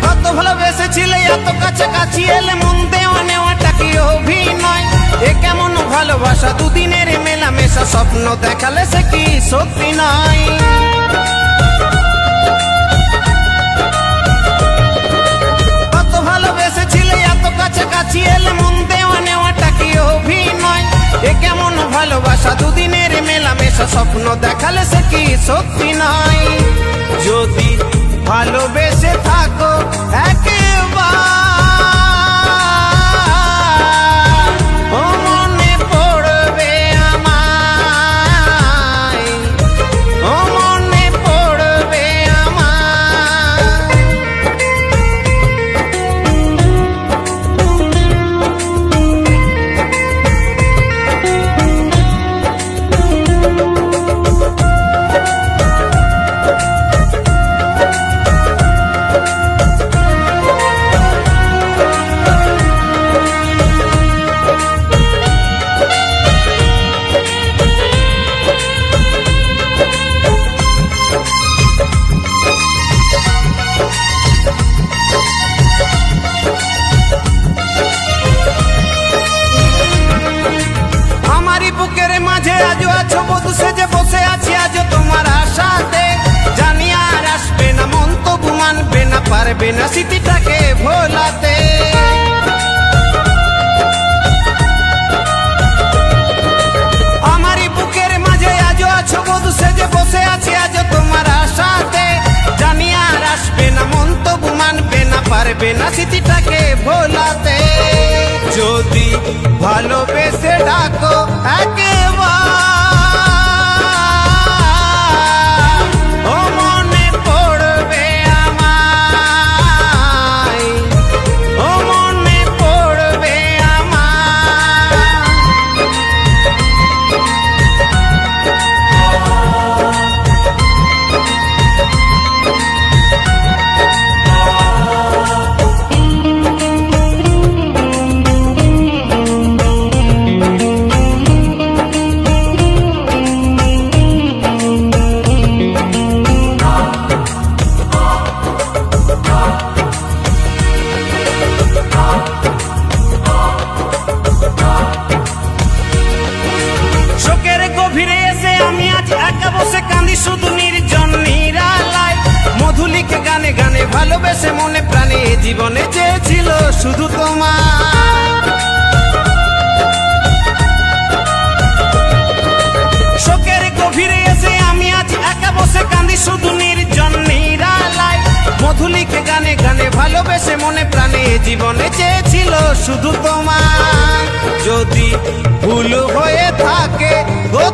কত ভালোবেসেছিলে এত কাছাকাছি এলে মন দেওয়া নেওয়াটা কি অভিনয়? এ কেমন ভালোবাসা, দুদিনের মেলামেশা, স্বপ্ন দেখালে সে কি সত্যি নয়? কত ভালোবেসেছিলে এত কাছাকাছি এলে মন দেওয়া নেওয়াটা কি অভিনয়? এ কেমন ভালোবাসা, দুদিনের মেলামেশা, স্বপ্ন দেখালে সে কি সত্যি নয়? যদি ভালোবেসে থাকো একবার ও মনে পড়বে আমায়, ও মনে পড়বে আমায়। বুকের মাঝে আজও আছো বধূ সেজে বসে আছি আজ তোমার আশাতে, জানি আর আসবে না মন তবু মানবে না, পারবে না স্মৃতিটাকে ভোলাতে। আমারই বুকের মাঝে আজও আছো বধূ সেজে বসে আছি আজ তোমার আশাতে, জানি আর আসবে না মন তবু মানবে না, পারবে না স্মৃতিটাকে ভোলাতে। যদি ভালোবেসে ডাকো একবার ও মনে পড়বে আমায়, ও মনে পড়বে আমায়। শোকের গভীরে এসে আমি আজ একা বসে কাঁদি শুধু নির্জন নিরালায়, মধুলিকে গানে গানে ভালোবেসে মনে প্রাণে জীবনে চেয়েছিল শুধু তোমার। শোকের গভীরে এসে আমি আজ একা বসে কাঁদি শুধু নির্জন নিরালায়, মধুলিকে গানে গানে ভালোবেসে মনে প্রাণে জীবনে চেয়েছিল শুধু তোমার। যদি ভুল হয়ে থাকে গো